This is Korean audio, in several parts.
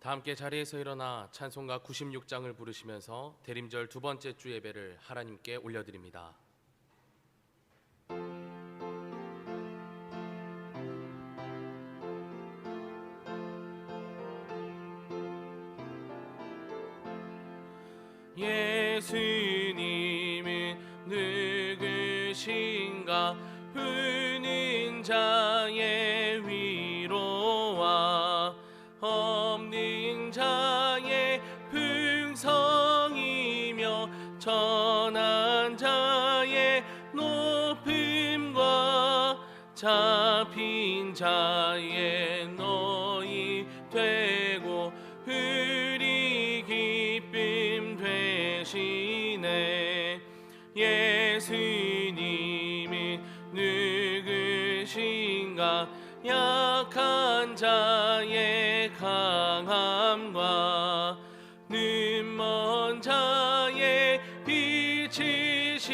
다 함께 자리에서 일어나 찬송가 96장을 부르시면서 대림절 두 번째 주 예배를 하나님께 올려드립니다. 예수님은 누구신가? 우는 자의 위로와 없는 자의 풍성이며 천한 자의 높음과 잡힌 자의 너희 되고 우리 기쁨 되시네. 예수님은 누구신가? 약한 자의 강함과 눈먼 자의 빛이시며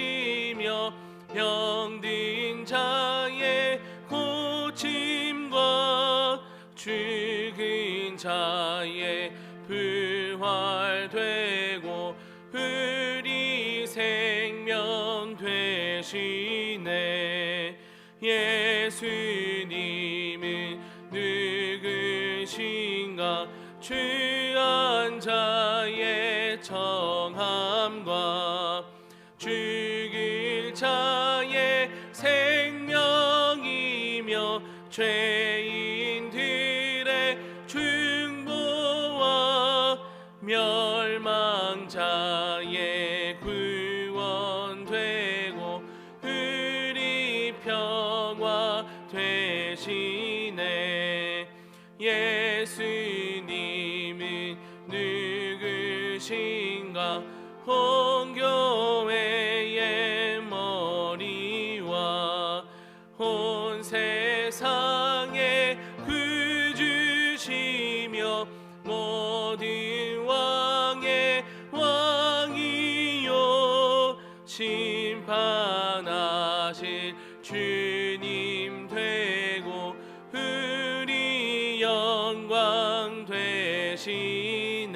병든 자의 고침과 죽은 자의 부활되고 우리 생명 되시네. 예수님은 누구신가? 취한 자의 정함과 죽을 자의 생명이며 죄인들의 중보와 멸망자의 구원되고 우리 평화 되시네. 예수님은 누구신가? 홍교회의 머리와 온 세상의 구주시며 모든 왕의 왕이요 심판하실 주님 되고 우리 영광 되시네.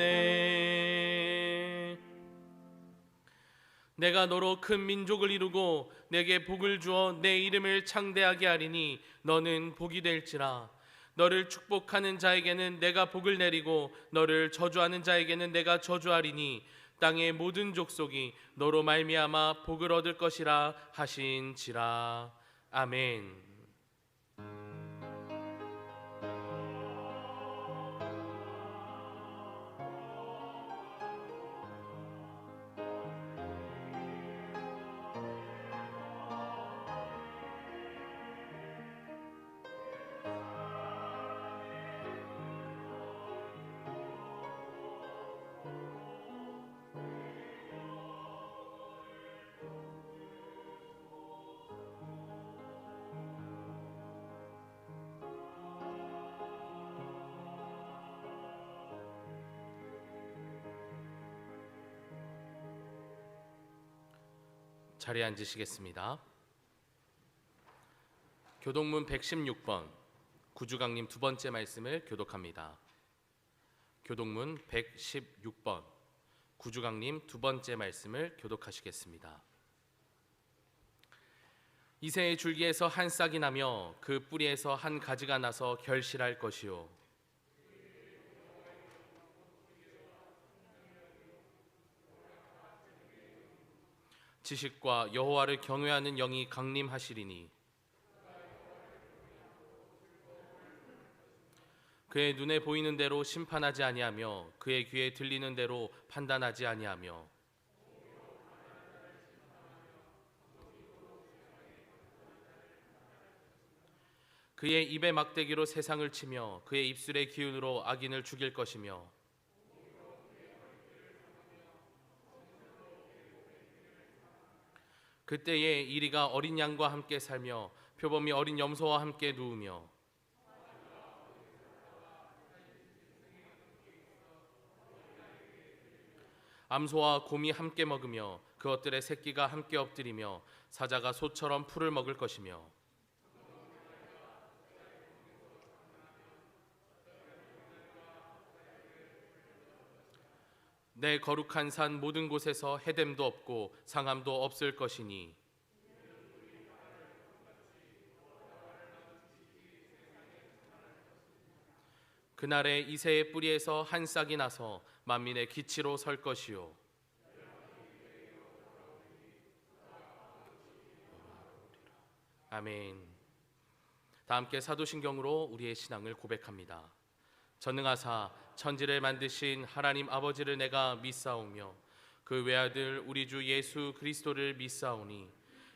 내가 너로 큰 민족을 이루고 내게 복을 주어 내 이름을 창대하게 하리니 너는 복이 될지라. 너를 축복하는 자에게는 내가 복을 내리고 너를 저주하는 자에게는 내가 저주하리니 땅의 모든 족속이 너로 말미암아 복을 얻을 것이라 하신지라. 아멘. 자리에 앉으시겠습니다. 교독문 116번 구주강림 두 번째 말씀을 교독합니다. 교독문 116번 구주강림 두 번째 말씀을 교독하시겠습니다. 이새의 줄기에서 한 싹이 나며 그 뿌리에서 한 가지가 나서 결실할 것이요 지식과 여호와를 경외하는 영이 강림하시리니 그의 눈에 보이는 대로 심판하지 아니하며 그의 귀에 들리는 대로 판단하지 아니하며 그의 입의 막대기로 세상을 치며 그의 입술의 기운으로 악인을 죽일 것이며 그때에 이리가 어린 양과 함께 살며 표범이 어린 염소와 함께 누우며 암소와 곰이 함께 먹으며 그것들의 새끼가 함께 엎드리며 사자가 소처럼 풀을 먹을 것이며 내 거룩한 산 모든 곳에서 해됨도 없고 상함도 없을 것이니 그날에 이새의 뿌리에서 한 싹이 나서 만민의 기치로 설 것이요 아멘. 다 함께 사도신경으로 우리의 신앙을 고백합니다. 전능하사 천지를 만드신 하나님 아버지를 내가 믿사오며 그 외아들 우리 주 예수 그리스도를 믿사오니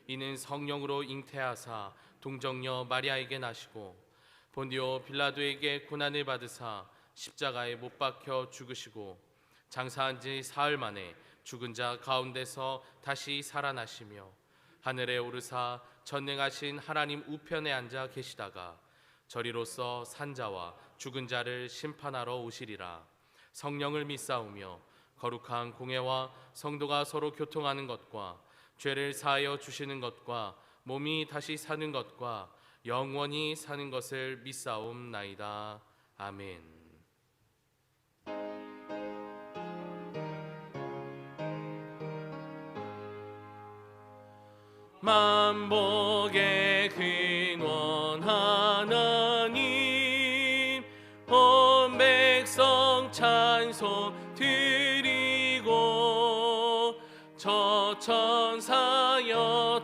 이는 성령으로 잉태하사 동정녀 마리아에게 나시고 본디오 빌라도에게 고난을 받으사 십자가에 못 박혀 죽으시고 장사한 지 사흘 만에 죽은 자 가운데서 다시 살아나시며 하늘에 오르사 전능하신 하나님 우편에 앉아 계시다가 저리로서 산자와 죽은 자를 심판하러 오시리라. 성령을 믿사오며 거룩한 공회와 성도가 서로 교통하는 것과 죄를 사하여 주시는 것과 몸이 다시 사는 것과 영원히 사는 것을 믿사옵나이다. 아멘. 만복의 근원 하나님 온 백성 찬송 드리고 저천사여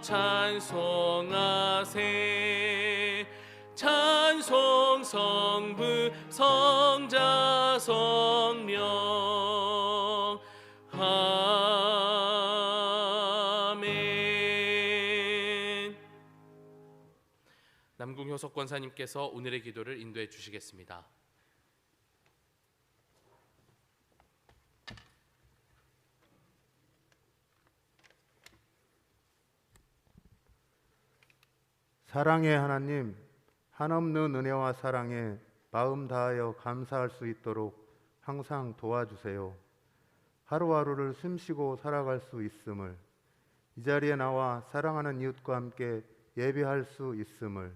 찬송하세 찬송 성부 성자 성령 남궁효석 권사님께서 오늘의 기도를 인도해 주시겠습니다. 사랑의 하나님, 한없는 은혜와 사랑에 마음 다하여 감사할 수 있도록 항상 도와주세요. 하루하루를 숨쉬고 살아갈 수 있음을, 이 자리에 나와 사랑하는 이웃과 함께 예배할 수 있음을,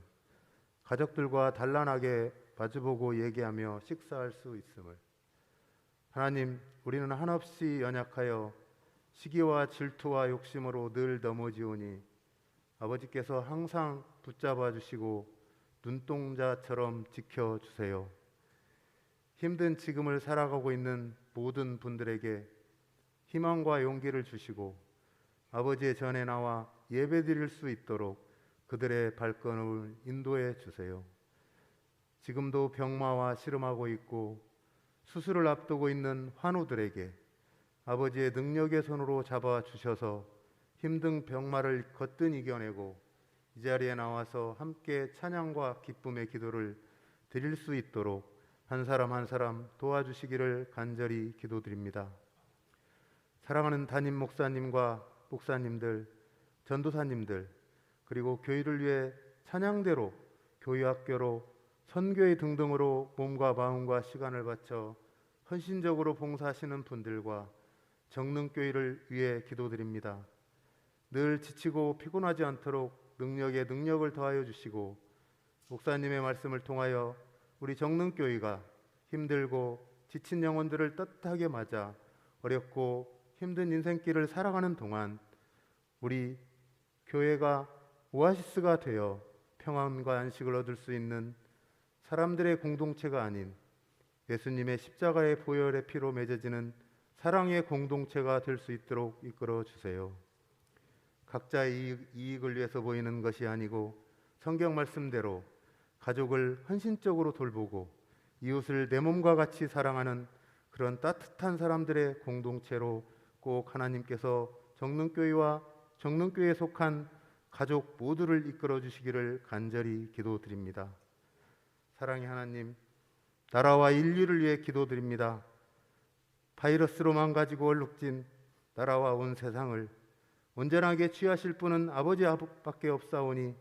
가족들과 단란하게 마주보고 얘기하며 식사할 수 있음을. 하나님, 우리는 한없이 연약하여 시기와 질투와 욕심으로 늘 넘어지오니 아버지께서 항상 붙잡아 주시고 눈동자처럼 지켜주세요. 힘든 지금을 살아가고 있는 모든 분들에게 희망과 용기를 주시고 아버지의 전에 나와 예배드릴 수 있도록 그들의 발걸음을 인도해 주세요. 지금도 병마와 씨름하고 있고 수술을 앞두고 있는 환우들에게 아버지의 능력의 손으로 잡아주셔서 힘든 병마를 거뜬히 이겨내고 이 자리에 나와서 함께 찬양과 기쁨의 기도를 드릴 수 있도록 한 사람 한 사람 도와주시기를 간절히 기도드립니다. 사랑하는 담임 목사님과 목사님들, 전도사님들, 그리고 교회를 위해 찬양대로, 교회학교로, 선교회 등등으로 몸과 마음과 시간을 바쳐 헌신적으로 봉사하시는 분들과 정능교회를 위해 기도드립니다. 늘 지치고 피곤하지 않도록 능력에 능력을 더하여 주시고 목사님의 말씀을 통하여 우리 정능교회가 힘들고 지친 영혼들을 따뜻하게 맞아 어렵고 힘든 인생길을 살아가는 동안 우리 교회가 오아시스가 되어 평안과 안식을 얻을 수 있는 사람들의 공동체가 아닌 예수님의 십자가의 보혈의 피로 맺어지는 사랑의 공동체가 될 수 있도록 이끌어 주세요. 각자의 이익을 위해서 보이는 것이 아니고 성경 말씀대로 가족을 헌신적으로 돌보고 이웃을 내 몸과 같이 사랑하는 그런 따뜻한 사람들의 공동체로 꼭 하나님께서 정능교회와 정능교회에 속한 가족 모두를 이끌어 주시기를 간절히 기도드립니다. 사랑의 하나님, 나라와 인류를 위해 기도드립니다. 바이러스로 망가지고 얼룩진 나라와 온 세상을 온전하게 취하실 분은 아버지밖에 없사오니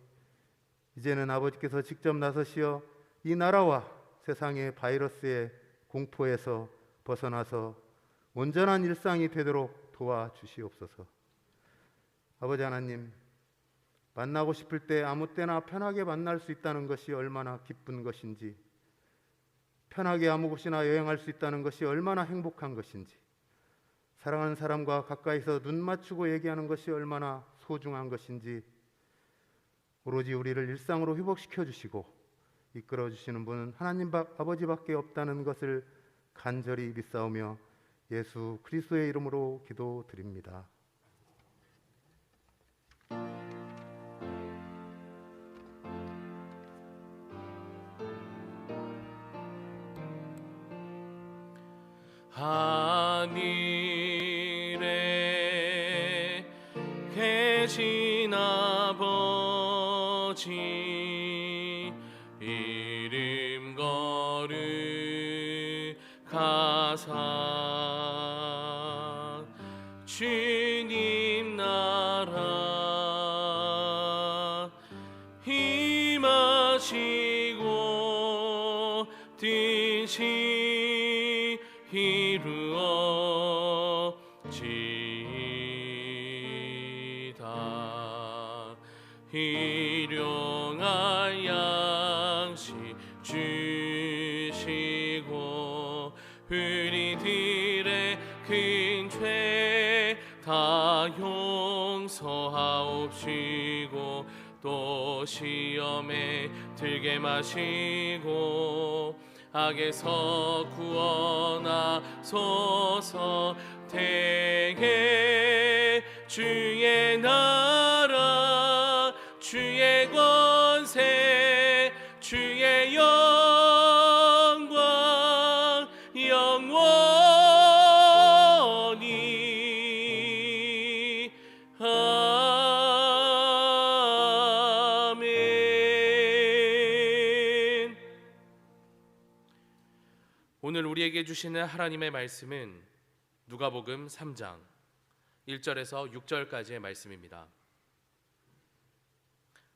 이제는 아버지께서 직접 나서시어 이 나라와 세상의 바이러스의 공포에서 벗어나서 온전한 일상이 되도록 도와주시옵소서. 아버지 하나님, 만나고 싶을 때 아무 때나 편하게 만날 수 있다는 것이 얼마나 기쁜 것인지, 편하게 아무 곳이나 여행할 수 있다는 것이 얼마나 행복한 것인지, 사랑하는 사람과 가까이서 눈 맞추고 얘기하는 것이 얼마나 소중한 것인지 오로지 우리를 일상으로 회복시켜 주시고 이끌어 주시는 분은 하나님 아버지밖에 없다는 것을 간절히 믿사오며 예수 그리스도의 이름으로 기도드립니다. 하늘에 계신 아버지 이름 거룩하사 주님 나라 임하시고 뜻이 이루어지이다. 일용할 양식 주시고 우리들의 큰 죄 다 용서하옵시고 또 시험에 들게 마시고 악에서 구원하소서. 대개 주의 나라 주의 권세 주의 영광 영원히 아멘. 오늘 우리에게 주시는 하나님의 말씀은 누가복음 3장 1절에서 6절까지의 말씀입니다.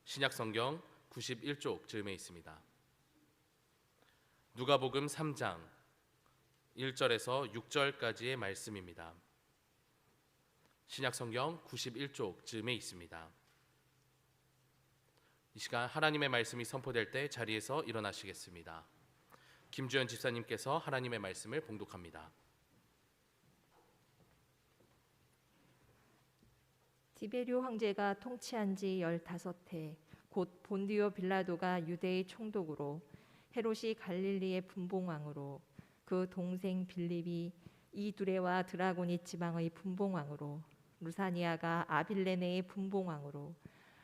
신약성경 91쪽 즈음에 있습니다. 누가복음 3장 1절에서 6절까지의 말씀입니다. 신약성경 91쪽 즈음에 있습니다. 이 시간 하나님의 말씀이 선포될 때 자리에서 일어나시겠습니다. 김주현 집사님께서 하나님의 말씀을 봉독합니다. 디베리오 황제가 통치한 지 15해 곧 본디오 빌라도가 유대의 총독으로 헤롯이 갈릴리의 분봉왕으로 그 동생 빌립이 이두레와 드라고니 지방의 분봉왕으로 루사니아가 아빌레네의 분봉왕으로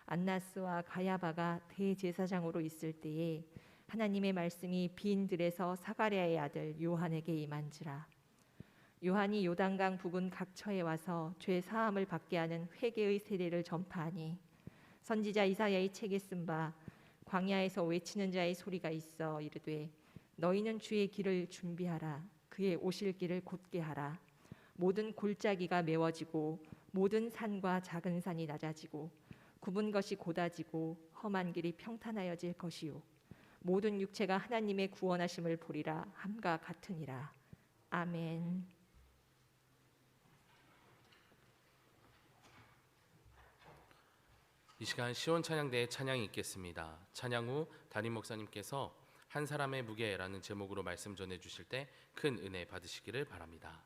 안나스와 가야바가 대제사장으로 있을 때에 하나님의 말씀이 빈들에서 사가랴의 아들 요한에게 임한지라. 요한이 요단강 부근 각처에 와서 죄 사함을 받게 하는 회개의 세례를 전파하니 선지자 이사야의 책에 쓴 바 광야에서 외치는 자의 소리가 있어 이르되 너희는 주의 길을 준비하라. 그의 오실 길을 곧게 하라. 모든 골짜기가 메워지고 모든 산과 작은 산이 낮아지고 굽은 것이 곧아지고 험한 길이 평탄하여질 것이요 모든 육체가 하나님의 구원하심을 보리라 함과 같으니라. 아멘. 이 시간 시온 찬양대의 찬양이 있겠습니다. 찬양 후 담임 목사님께서 한 사람의 무게라는 제목으로 말씀 전해 주실 때 큰 은혜 받으시기를 바랍니다.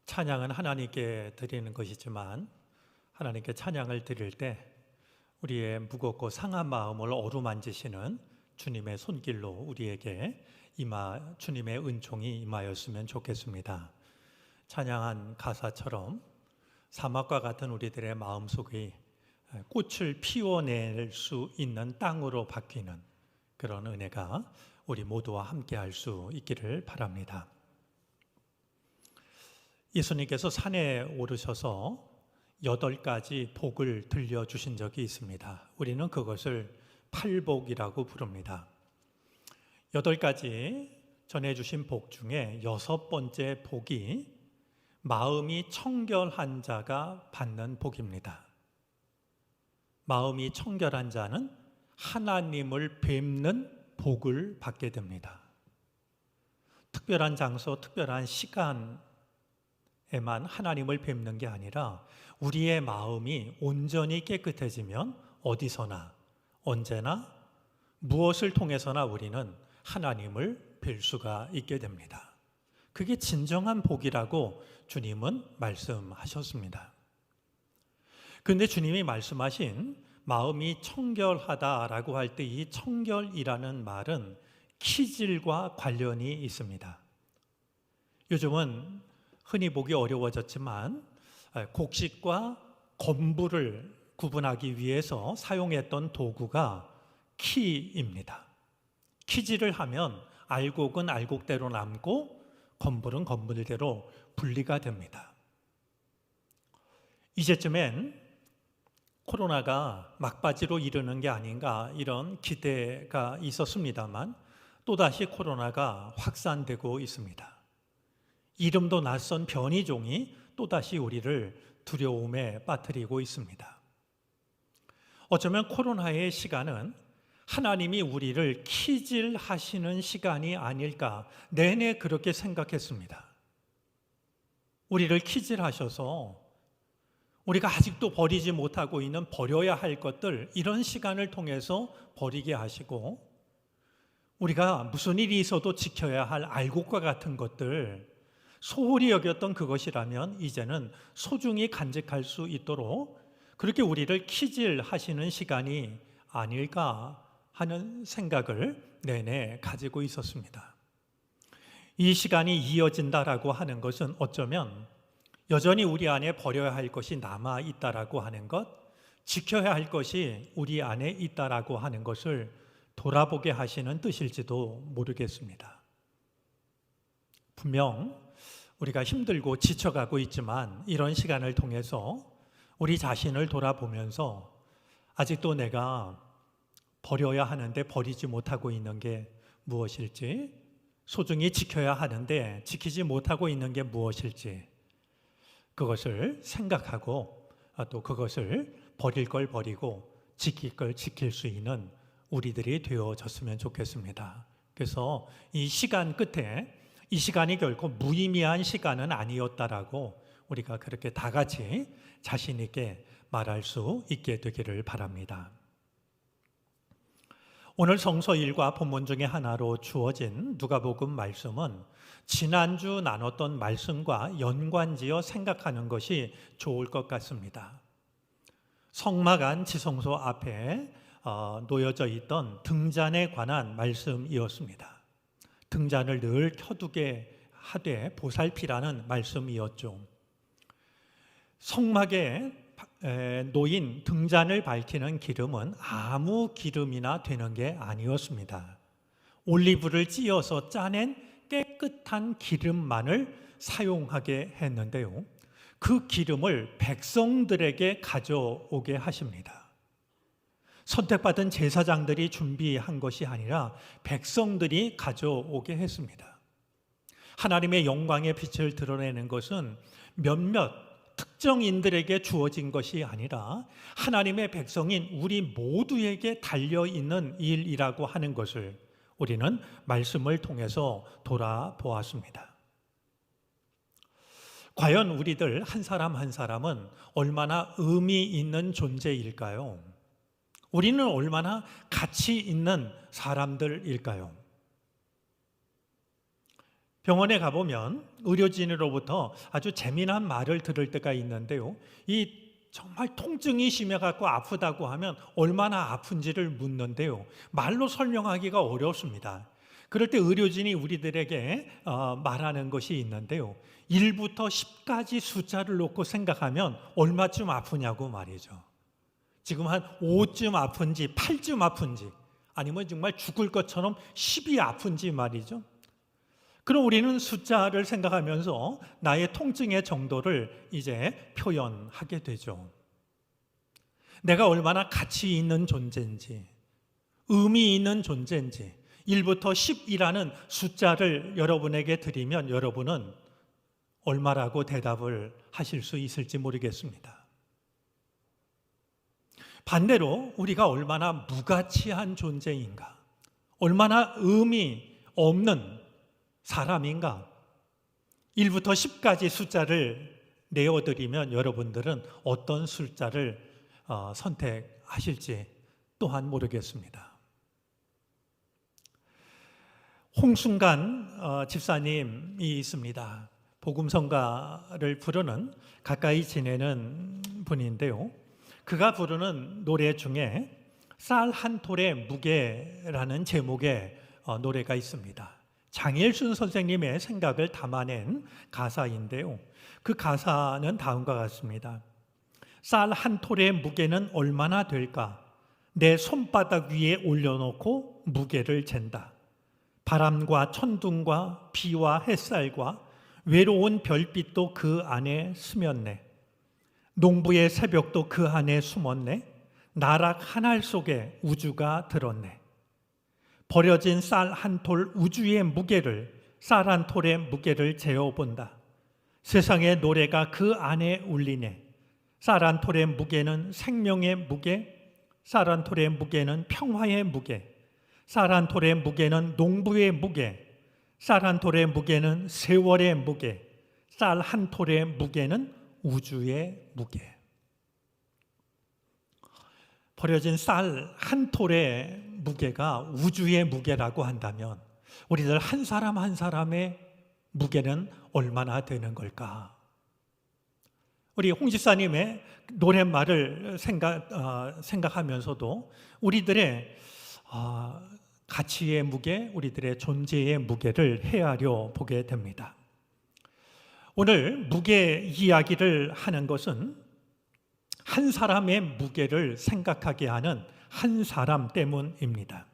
찬양은 하나님께 드리는 것이지만 하나님께 찬양을 드릴 때 우리의 무겁고 상한 마음을 어루만지시는 주님의 손길로 우리에게 주님의 은총이 임하였으면 좋겠습니다. 찬양한 가사처럼 사막과 같은 우리들의 마음속이 꽃을 피워낼 수 있는 땅으로 바뀌는 그런 은혜가 우리 모두와 함께 할 수 있기를 바랍니다. 예수님께서 산에 오르셔서 8가지 복을 들려주신 적이 있습니다. 우리는 그것을 팔복이라고 부릅니다. 8가지 전해주신 복 중에 6번째 복이 마음이 청결한 자가 받는 복입니다. 마음이 청결한 자는 하나님을 뵙는 복을 받게 됩니다. 특별한 장소, 특별한 시간에만 하나님을 뵙는 게 아니라 우리의 마음이 온전히 깨끗해지면 어디서나 언제나 무엇을 통해서나 우리는 하나님을 뵐 수가 있게 됩니다. 그게 진정한 복이라고 주님은 말씀하셨습니다. 그런데 주님이 말씀하신 마음이 청결하다라고 할 때 이 청결이라는 말은 키질과 관련이 있습니다. 요즘은 흔히 보기 어려워졌지만 곡식과 건부를 구분하기 위해서 사용했던 도구가 키입니다. 키질을 하면 알곡은 알곡대로 남고 건불은 건불대로 분리가 됩니다. 이제쯤엔 코로나가 막바지로 이르는 게 아닌가 이런 기대가 있었습니다만 또다시 코로나가 확산되고 있습니다. 이름도 낯선 변이종이 또다시 우리를 두려움에 빠뜨리고 있습니다. 어쩌면 코로나의 시간은 하나님이 우리를 키질하시는 시간이 아닐까 내내 그렇게 생각했습니다. 우리를 키질하셔서 우리가 아직도 버리지 못하고 있는 버려야 할 것들 이런 시간을 통해서 버리게 하시고 우리가 무슨 일이 있어도 지켜야 할 알곡과 같은 것들 소홀히 여겼던 그것이라면 이제는 소중히 간직할 수 있도록 그렇게 우리를 키질하시는 시간이 아닐까 하는 생각을 내내 가지고 있었습니다. 이 시간이 이어진다라고 하는 것은 어쩌면 여전히 우리 안에 버려야 할 것이 남아 있다라고 하는 것, 지켜야 할 것이 우리 안에 있다라고 하는 것을 돌아보게 하시는 뜻일지도 모르겠습니다. 분명 우리가 힘들고 지쳐가고 있지만 이런 시간을 통해서 우리 자신을 돌아보면서 아직도 내가 버려야 하는데 버리지 못하고 있는 게 무엇일지, 소중히 지켜야 하는데 지키지 못하고 있는 게 무엇일지 그것을 생각하고 또 그것을 버릴 걸 버리고 지킬 걸 지킬 수 있는 우리들이 되어졌으면 좋겠습니다. 그래서 이 시간 끝에 이 시간이 결코 무의미한 시간은 아니었다라고 우리가 그렇게 다 같이 자신 있게 말할 수 있게 되기를 바랍니다. 오늘 성서 1과 본문 중에 하나로 주어진 누가복음 말씀은 지난주 나눴던 말씀과 연관지어 생각하는 것이 좋을 것 같습니다. 성막 안 지성소 앞에 놓여져 있던 등잔에 관한 말씀이었습니다. 등잔을 늘 켜두게 하되 보살피라는 말씀이었죠. 성막에 놓인 등잔을 밝히는 기름은 아무 기름이나 되는 게 아니었습니다. 올리브를 찧어서 짜낸 깨끗한 기름만을 사용하게 했는데요. 그 기름을 백성들에게 가져오게 하십니다. 선택받은 제사장들이 준비한 것이 아니라 백성들이 가져오게 했습니다. 하나님의 영광의 빛을 드러내는 것은 몇몇 특정인들에게 주어진 것이 아니라 하나님의 백성인 우리 모두에게 달려있는 일이라고 하는 것을 우리는 말씀을 통해서 돌아보았습니다. 과연 우리들 한 사람 한 사람은 얼마나 의미 있는 존재일까요? 우리는 얼마나 가치 있는 사람들일까요? 병원에 가보면 의료진으로부터 아주 재미난 말을 들을 때가 있는데요. 이 정말 통증이 심해갖고 아프다고 하면 얼마나 아픈지를 묻는데요. 말로 설명하기가 어렵습니다. 그럴 때 의료진이 우리들에게 말하는 것이 있는데요. 1부터 10까지 숫자를 놓고 생각하면 얼마쯤 아프냐고 말이죠. 지금 한 5쯤 아픈지 8쯤 아픈지 아니면 정말 죽을 것처럼 10이 아픈지 말이죠. 그럼 우리는 숫자를 생각하면서 나의 통증의 정도를 이제 표현하게 되죠. 내가 얼마나 가치 있는 존재인지, 의미 있는 존재인지 1부터 10이라는 숫자를 여러분에게 드리면 여러분은 얼마라고 대답을 하실 수 있을지 모르겠습니다. 반대로 우리가 얼마나 무가치한 존재인가, 얼마나 의미 없는 사람인가 1부터 10까지 숫자를 내어드리면 여러분들은 어떤 숫자를 선택하실지 또한 모르겠습니다. 홍순간 집사님이 있습니다. 복음성가를 부르는 가까이 지내는 분인데요. 그가 부르는 노래 중에 쌀 한 톨의 무게라는 제목의 노래가 있습니다. 장일순 선생님의 생각을 담아낸 가사인데요. 그 가사는 다음과 같습니다. 쌀 한 톨의 무게는 얼마나 될까? 내 손바닥 위에 올려놓고 무게를 잰다. 바람과 천둥과 비와 햇살과 외로운 별빛도 그 안에 스쳤네. 농부의 새벽도 그 안에 숨었네. 나락 하늘 속에 우주가 들었네. 버려진 쌀 한 톨 우주의 무게를, 쌀 한 톨의 무게를 재어본다. 세상의 노래가 그 안에 울리네. 쌀 한 톨의 무게는 생명의 무게, 쌀 한 톨의 무게는 평화의 무게, 쌀 한 톨의 무게는 농부의 무게, 쌀 한 톨의 무게는 세월의 무게, 쌀 한 톨의 무게는 우주의 무게. 버려진 쌀 한 톨의 무게가 우주의 무게라고 한다면 우리들 한 사람 한 사람의 무게는 얼마나 되는 걸까? 우리 홍 집사님의 노랫말을 생각하면서도 우리들의 가치의 무게, 우리들의 존재의 무게를 헤아려 보게 됩니다. 오늘 무게 이야기를 하는 것은 한 사람의 무게를 생각하게 하는 한 사람 때문입니다.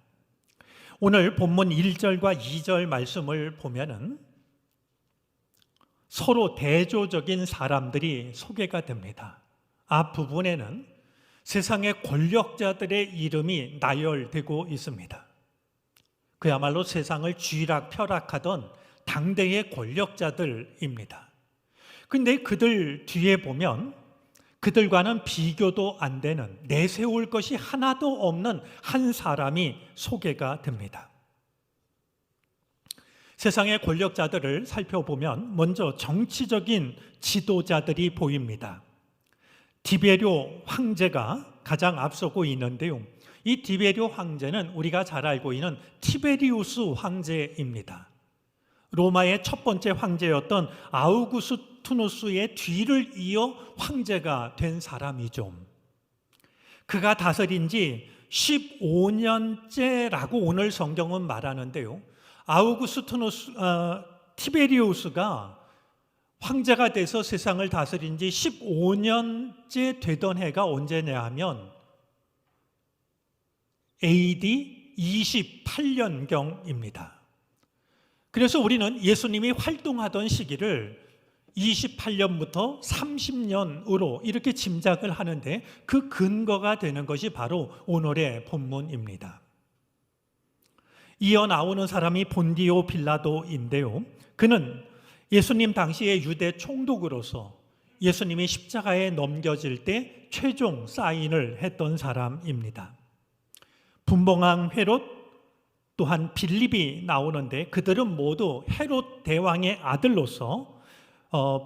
오늘 본문 1절과 2절 말씀을 보면은 서로 대조적인 사람들이 소개가 됩니다. 앞부분에는 세상의 권력자들의 이름이 나열되고 있습니다. 그야말로 세상을 쥐락펴락하던 당대의 권력자들입니다. 근데 그들 뒤에 보면 그들과는 비교도 안 되는, 내세울 것이 하나도 없는 한 사람이 소개가 됩니다. 세상의 권력자들을 살펴보면 먼저 정치적인 지도자들이 보입니다. 디베료 황제가 가장 앞서고 있는데요. 이 디베료 황제는 우리가 잘 알고 있는 티베리우스 황제입니다. 로마의 첫 번째 황제였던 아우구스투누스의 뒤를 이어 황제가 된 사람이죠. 그가 다스린 지 15년째라고 오늘 성경은 말하는데요. 티베리우스가 황제가 돼서 세상을 다스린 지 15년째 되던 해가 언제냐 하면 AD 28년경입니다. 그래서 우리는 예수님이 활동하던 시기를 28년부터 30년으로 이렇게 짐작을 하는데 그 근거가 되는 것이 바로 오늘의 본문입니다. 이어 나오는 사람이 본디오 빌라도인데요. 그는 예수님 당시의 유대 총독으로서 예수님이 십자가에 넘겨질 때 최종 사인을 했던 사람입니다. 분봉왕 헤롯 또한 빌립이 나오는데 그들은 모두 헤롯 대왕의 아들로서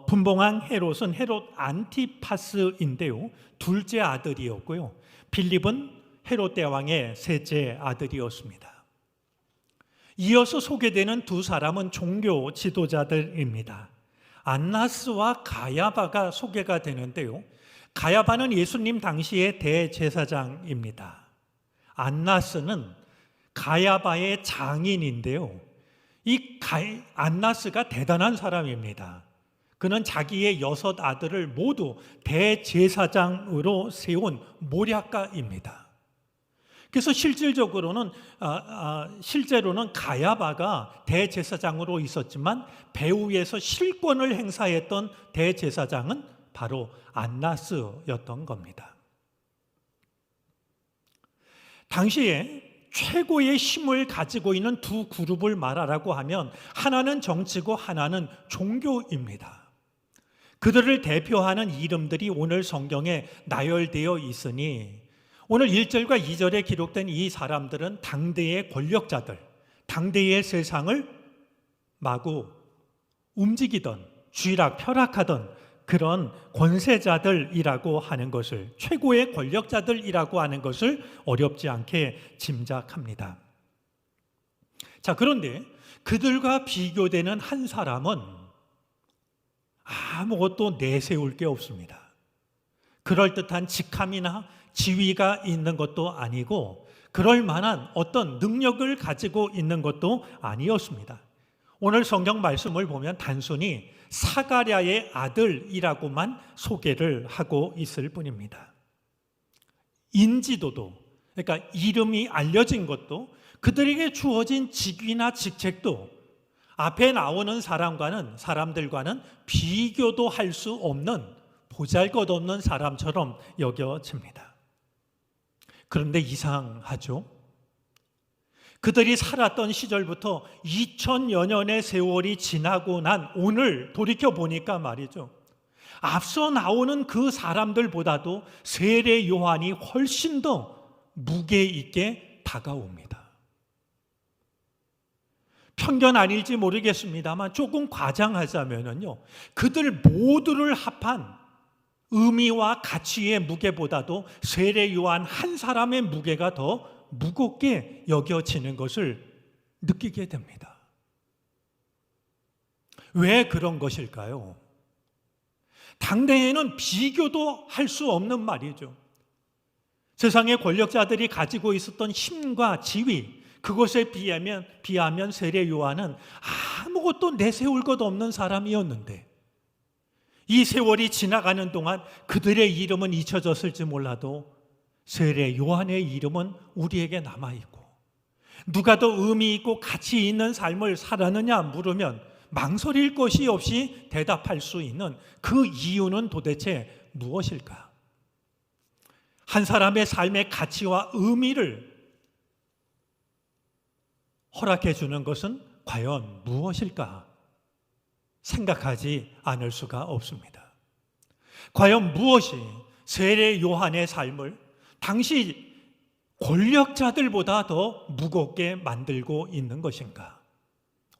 분봉왕 헤롯은 헤롯 안티파스인데요. 둘째 아들이었고요. 빌립은 헤롯 대왕의 셋째 아들이었습니다. 이어서 소개되는 두 사람은 종교 지도자들입니다. 안나스와 가야바가 소개가 되는데요. 가야바는 예수님 당시의 대제사장입니다. 안나스는 가야바의 장인인데요. 안나스가 대단한 사람입니다. 그는 자기의 6 아들을 모두 대제사장으로 세운 모략가입니다. 그래서 실제로는 가야바가 대제사장으로 있었지만 배후에서 실권을 행사했던 대제사장은 바로 안나스였던 겁니다. 당시에 최고의 힘을 가지고 있는 두 그룹을 말하라고 하면 하나는 정치고 하나는 종교입니다. 그들을 대표하는 이름들이 오늘 성경에 나열되어 있으니 오늘 1절과 2절에 기록된 이 사람들은 당대의 권력자들, 당대의 세상을 마구 움직이던 쥐락펴락하던 그런 권세자들이라고 하는 것을, 최고의 권력자들이라고 하는 것을 어렵지 않게 짐작합니다. 자, 그런데 그들과 비교되는 한 사람은 아무것도 내세울 게 없습니다. 그럴듯한 직함이나 지위가 있는 것도 아니고 그럴 만한 어떤 능력을 가지고 있는 것도 아니었습니다. 오늘 성경 말씀을 보면 단순히 사가랴의 아들이라고만 소개를 하고 있을 뿐입니다. 인지도도, 그러니까 이름이 알려진 것도, 그들에게 주어진 직위나 직책도 앞에 나오는 사람들과는 비교도 할 수 없는 보잘것없는 사람처럼 여겨집니다. 그런데 이상하죠? 그들이 살았던 시절부터 2000여 년의 세월이 지나고 난 오늘 돌이켜보니까 말이죠, 앞서 나오는 그 사람들보다도 세례 요한이 훨씬 더 무게 있게 다가옵니다. 편견 아닐지 모르겠습니다만 조금 과장하자면요, 그들 모두를 합한 의미와 가치의 무게보다도 세례 요한 한 사람의 무게가 더 무겁게 여겨지는 것을 느끼게 됩니다. 왜 그런 것일까요? 당대에는 비교도 할 수 없는 말이죠. 세상의 권력자들이 가지고 있었던 힘과 지위, 그것에 비하면 세례 요한은 아무것도 내세울 것 없는 사람이었는데, 이 세월이 지나가는 동안 그들의 이름은 잊혀졌을지 몰라도 세례 요한의 이름은 우리에게 남아있고, 누가 더 의미 있고 가치 있는 삶을 살았느냐 물으면 망설일 것이 없이 대답할 수 있는 그 이유는 도대체 무엇일까? 한 사람의 삶의 가치와 의미를 허락해 주는 것은 과연 무엇일까? 생각하지 않을 수가 없습니다. 과연 무엇이 세례 요한의 삶을 당시 권력자들보다 더 무겁게 만들고 있는 것인가?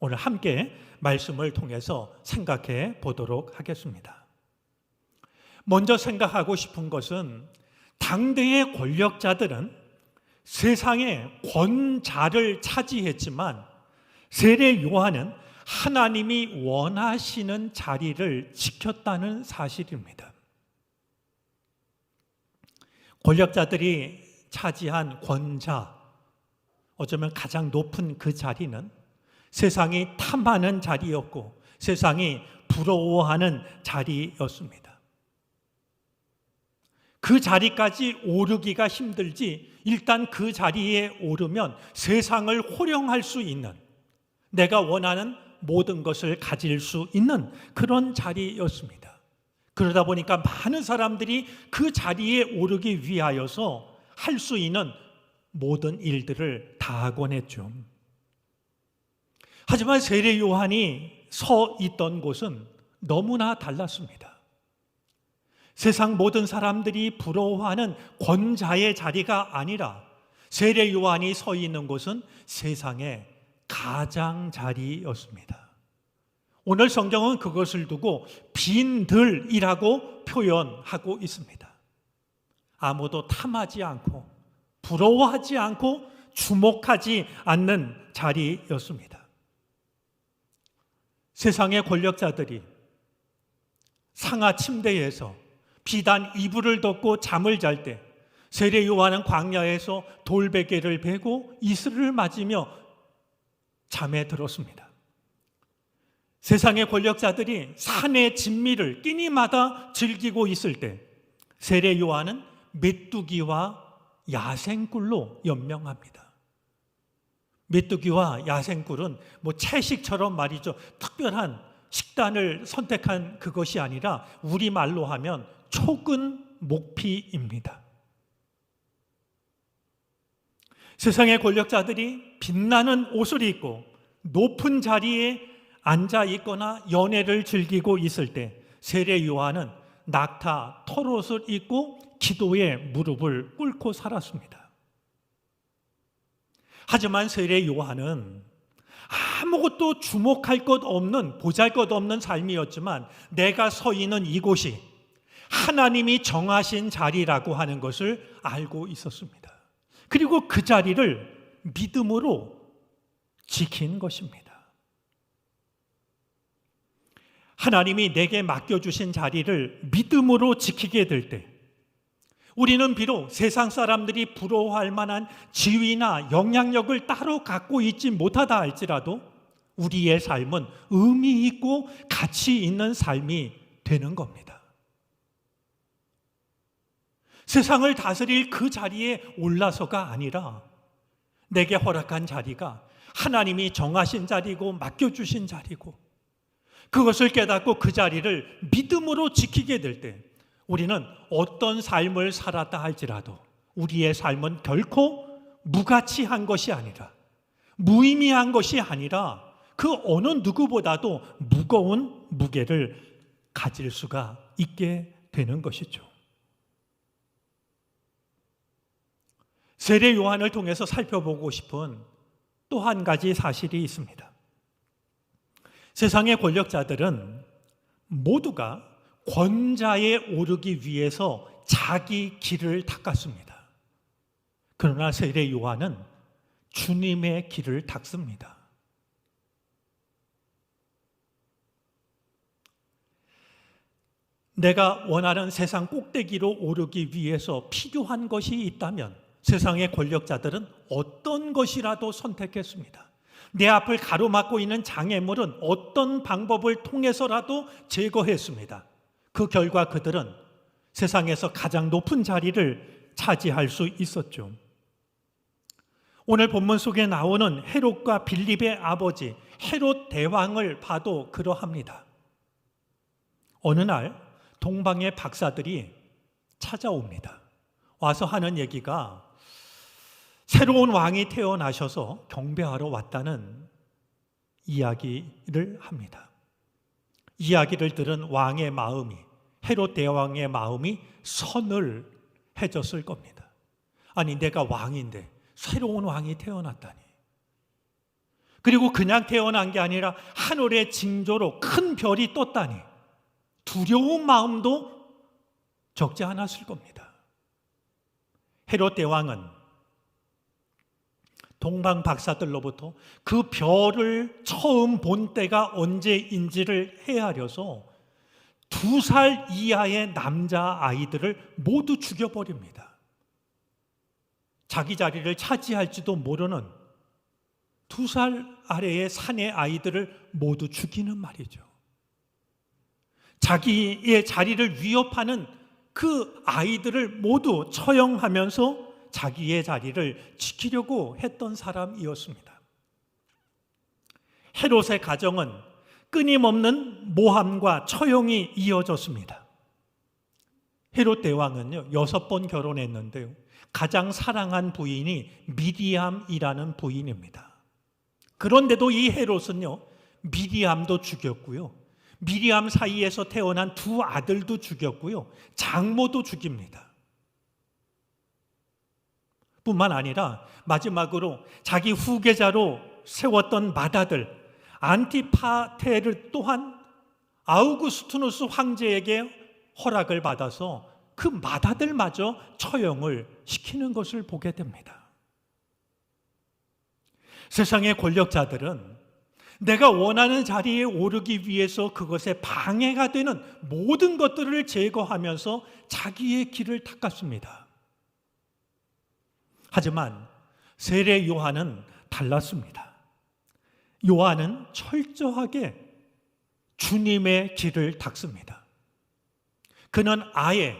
오늘 함께 말씀을 통해서 생각해 보도록 하겠습니다. 먼저 생각하고 싶은 것은 당대의 권력자들은 세상의 권자를 차지했지만 세례 요한은 하나님이 원하시는 자리를 지켰다는 사실입니다. 권력자들이 차지한 권자, 어쩌면 가장 높은 그 자리는 세상이 탐하는 자리였고 세상이 부러워하는 자리였습니다. 그 자리까지 오르기가 힘들지 일단 그 자리에 오르면 세상을 호령할 수 있는, 내가 원하는 모든 것을 가질 수 있는 그런 자리였습니다. 그러다 보니까 많은 사람들이 그 자리에 오르기 위하여서 할 수 있는 모든 일들을 다 하곤 했죠. 하지만 세례 요한이 서 있던 곳은 너무나 달랐습니다. 세상 모든 사람들이 부러워하는 권자의 자리가 아니라 세례 요한이 서 있는 곳은 세상의 가장자리였습니다. 오늘 성경은 그것을 두고 빈들이라고 표현하고 있습니다. 아무도 탐하지 않고 부러워하지 않고 주목하지 않는 자리였습니다. 세상의 권력자들이 상하 침대에서 비단 이불을 덮고 잠을 잘 때 세례 요한은 광야에서 돌베개를 베고 이슬을 맞으며 잠에 들었습니다. 세상의 권력자들이 산의 진미를 끼니마다 즐기고 있을 때 세례 요한은 메뚜기와 야생꿀로 연명합니다. 메뚜기와 야생꿀은 채식처럼 말이죠. 특별한 식단을 선택한 그것이 아니라 우리말로 하면 촉은 목피입니다. 세상의 권력자들이 빛나는 옷을 입고 높은 자리에 앉아 있거나 연애를 즐기고 있을 때 세례 요한은 낙타 털옷을 입고 기도에 무릎을 꿇고 살았습니다. 하지만 세례 요한은 아무것도 주목할 것 없는 보잘것없는 삶이었지만 내가 서 있는 이곳이 하나님이 정하신 자리라고 하는 것을 알고 있었습니다. 그리고 그 자리를 믿음으로 지킨 것입니다. 하나님이 내게 맡겨주신 자리를 믿음으로 지키게 될 때 우리는 비록 세상 사람들이 부러워할 만한 지위나 영향력을 따로 갖고 있지 못하다 할지라도 우리의 삶은 의미 있고 가치 있는 삶이 되는 겁니다. 세상을 다스릴 그 자리에 올라서가 아니라 내게 허락한 자리가 하나님이 정하신 자리고 맡겨주신 자리고 그것을 깨닫고 그 자리를 믿음으로 지키게 될 때 우리는 어떤 삶을 살았다 할지라도 우리의 삶은 결코 무가치한 것이 아니라 무의미한 것이 아니라 그 어느 누구보다도 무거운 무게를 가질 수가 있게 되는 것이죠. 세례 요한을 통해서 살펴보고 싶은 또 한 가지 사실이 있습니다. 세상의 권력자들은 모두가 권자에 오르기 위해서 자기 길을 닦았습니다. 그러나 세례 요한은 주님의 길을 닦습니다. 내가 원하는 세상 꼭대기로 오르기 위해서 필요한 것이 있다면 세상의 권력자들은 어떤 것이라도 선택했습니다. 내 앞을 가로막고 있는 장애물은 어떤 방법을 통해서라도 제거했습니다. 그 결과 그들은 세상에서 가장 높은 자리를 차지할 수 있었죠. 오늘 본문 속에 나오는 헤롯과 빌립의 아버지 헤롯 대왕을 봐도 그러합니다. 어느 날 동방의 박사들이 찾아옵니다. 와서 하는 얘기가 새로운 왕이 태어나셔서 경배하러 왔다는 이야기를 합니다. 이야기를 들은 왕의 마음이, 헤롯 대왕의 마음이 서늘해졌을 겁니다. 아니, 내가 왕인데 새로운 왕이 태어났다니. 그리고 그냥 태어난 게 아니라 하늘의 징조로 큰 별이 떴다니. 두려운 마음도 적지 않았을 겁니다. 헤롯 대왕은 동방 박사들로부터 그 별을 처음 본 때가 언제인지를 헤아려서 2살 이하의 남자아이들을 모두 죽여버립니다. 자기 자리를 차지할지도 모르는 2살 아래의 사내 아이들을 모두 죽이는 말이죠. 자기의 자리를 위협하는 그 아이들을 모두 처형하면서 자기의 자리를 지키려고 했던 사람이었습니다. 헤롯의 가정은 끊임없는 모함과 처형이 이어졌습니다. 헤롯 대왕은요 6번 결혼했는데요 가장 사랑한 부인이 미리암이라는 부인입니다. 그런데도 이 헤롯은요 미리암도 죽였고요, 미리암 사이에서 태어난 2 아들도 죽였고요, 장모도 죽입니다. 뿐만 아니라 마지막으로 자기 후계자로 세웠던 맏아들 안티파테를 또한 아우구스투누스 황제에게 허락을 받아서 그 맏아들마저 처형을 시키는 것을 보게 됩니다. 세상의 권력자들은 내가 원하는 자리에 오르기 위해서 그것에 방해가 되는 모든 것들을 제거하면서 자기의 길을 닦았습니다. 하지만 세례 요한은 달랐습니다. 요한은 철저하게 주님의 길을 닦습니다. 그는 아예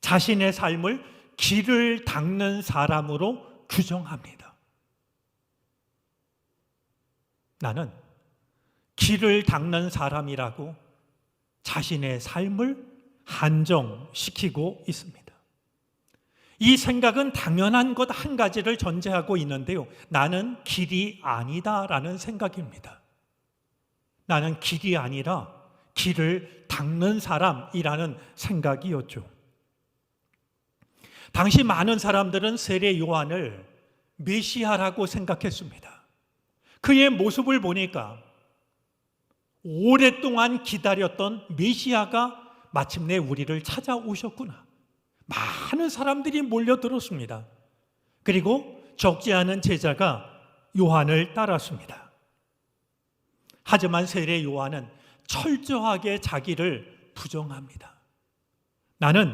자신의 삶을 길을 닦는 사람으로 규정합니다. 나는 길을 닦는 사람이라고 자신의 삶을 한정시키고 있습니다. 이 생각은 당연한 것 한 가지를 전제하고 있는데요. 나는 길이 아니다라는 생각입니다. 나는 길이 아니라 길을 닦는 사람이라는 생각이었죠. 당시 많은 사람들은 세례 요한을 메시아라고 생각했습니다. 그의 모습을 보니까 오랫동안 기다렸던 메시아가 마침내 우리를 찾아오셨구나. 많은 사람들이 몰려들었습니다. 그리고 적지 않은 제자가 요한을 따랐습니다. 하지만 세례 요한은 철저하게 자기를 부정합니다. 나는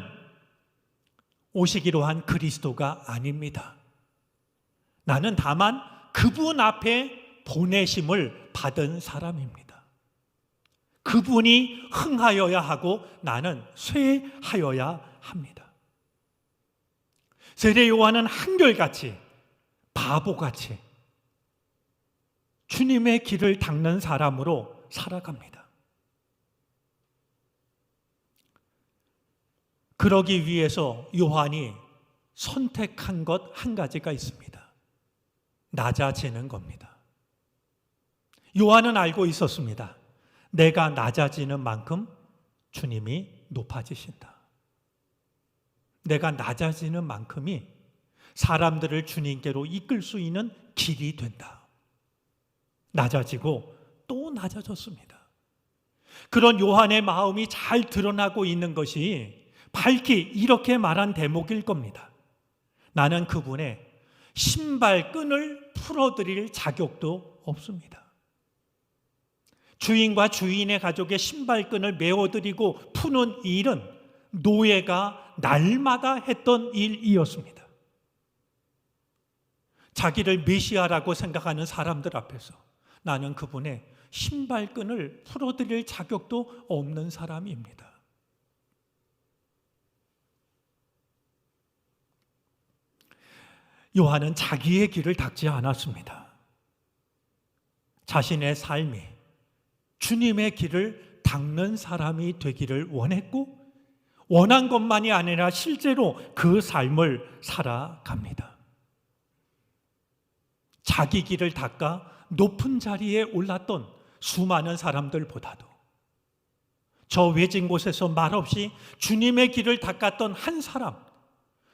오시기로 한 그리스도가 아닙니다. 나는 다만 그분 앞에 보내심을 받은 사람입니다. 그분이 흥하여야 하고 나는 쇠하여야 합니다. 세례 요한은 한결같이 바보같이 주님의 길을 닦는 사람으로 살아갑니다. 그러기 위해서 요한이 선택한 것 한 가지가 있습니다. 낮아지는 겁니다. 요한은 알고 있었습니다. 내가 낮아지는 만큼 주님이 높아지신다. 내가 낮아지는 만큼이 사람들을 주님께로 이끌 수 있는 길이 된다. 낮아지고 또 낮아졌습니다. 그런 요한의 마음이 잘 드러나고 있는 것이 밝히 이렇게 말한 대목일 겁니다. 나는 그분의 신발끈을 풀어드릴 자격도 없습니다. 주인과 주인의 가족의 신발끈을 메어드리고 푸는 일은 노예가 날마다 했던 일이었습니다. 자기를 메시아라고 생각하는 사람들 앞에서 나는 그분의 신발끈을 풀어드릴 자격도 없는 사람입니다. 요한은 자기의 길을 닦지 않았습니다. 자신의 삶이 주님의 길을 닦는 사람이 되기를 원했고 원한 것만이 아니라 실제로 그 삶을 살아갑니다. 자기 길을 닦아 높은 자리에 올랐던 수많은 사람들보다도 저 외진 곳에서 말없이 주님의 길을 닦았던 한 사람,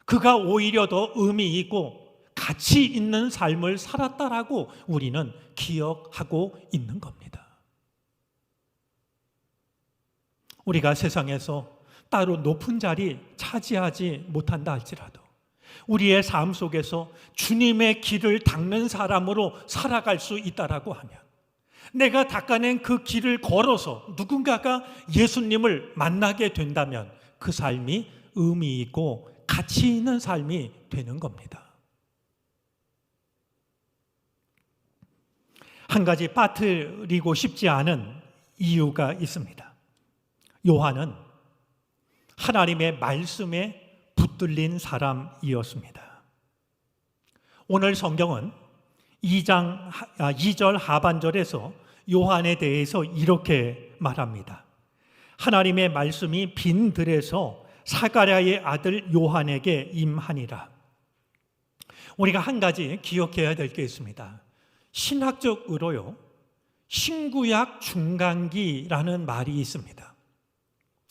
그가 오히려 더 의미 있고 가치 있는 삶을 살았다라고 우리는 기억하고 있는 겁니다. 우리가 세상에서 따로 높은 자리 차지하지 못한다 할지라도 우리의 삶 속에서 주님의 길을 닦는 사람으로 살아갈 수 있다라고 하면 내가 닦아낸 그 길을 걸어서 누군가가 예수님을 만나게 된다면 그 삶이 의미 있고 가치 있는 삶이 되는 겁니다. 한 가지 빠뜨리고 싶지 않은 이유가 있습니다. 요한은 하나님의 말씀에 붙들린 사람이었습니다. 오늘 성경은 2절 하반절에서 요한에 대해서 이렇게 말합니다. 하나님의 말씀이 빈 들에서 사가랴의 아들 요한에게 임하니라. 우리가 한 가지 기억해야 될 게 있습니다. 신학적으로요, 신구약 중간기라는 말이 있습니다.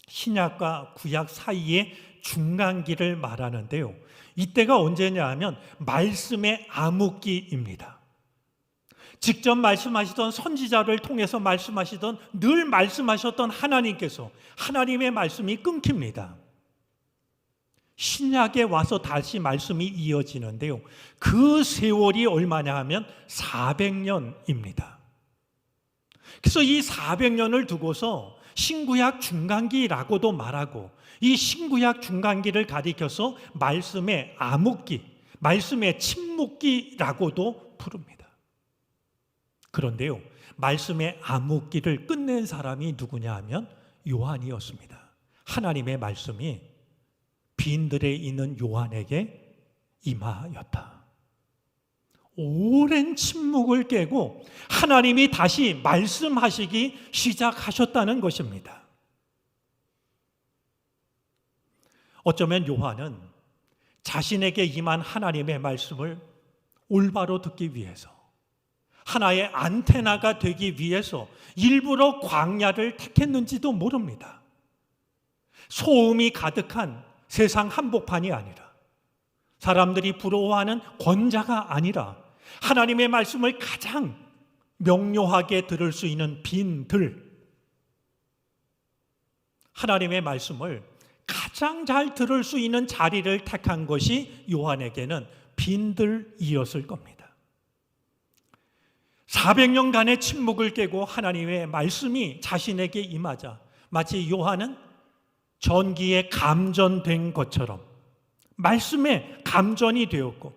신약과 구약 사이의 중간기를 말하는데요. 이때가 언제냐 하면 말씀의 암흑기입니다. 직접 말씀하시던 선지자를 통해서 말씀하시던 늘 말씀하셨던 하나님께서 하나님의 말씀이 끊깁니다. 신약에 와서 다시 말씀이 이어지는데요. 그 세월이 얼마냐 하면 400년입니다. 그래서 이 400년을 두고서 신구약 중간기라고도 말하고 이 신구약 중간기를 가리켜서 말씀의 암흑기, 말씀의 침묵기라고도 부릅니다. 그런데요, 말씀의 암흑기를 끝낸 사람이 누구냐 하면 요한이었습니다. 하나님의 말씀이 빈들에 있는 요한에게 임하였다. 오랜 침묵을 깨고 하나님이 다시 말씀하시기 시작하셨다는 것입니다. 어쩌면 요한은 자신에게 임한 하나님의 말씀을 올바로 듣기 위해서, 하나의 안테나가 되기 위해서 일부러 광야를 택했는지도 모릅니다. 소음이 가득한 세상 한복판이 아니라, 사람들이 부러워하는 권자가 아니라 하나님의 말씀을 가장 명료하게 들을 수 있는 빈들, 하나님의 말씀을 가장 잘 들을 수 있는 자리를 택한 것이 요한에게는 빈들이었을 겁니다. 400년간의 침묵을 깨고 하나님의 말씀이 자신에게 임하자 마치 요한은 전기에 감전된 것처럼 말씀에 감전이 되었고,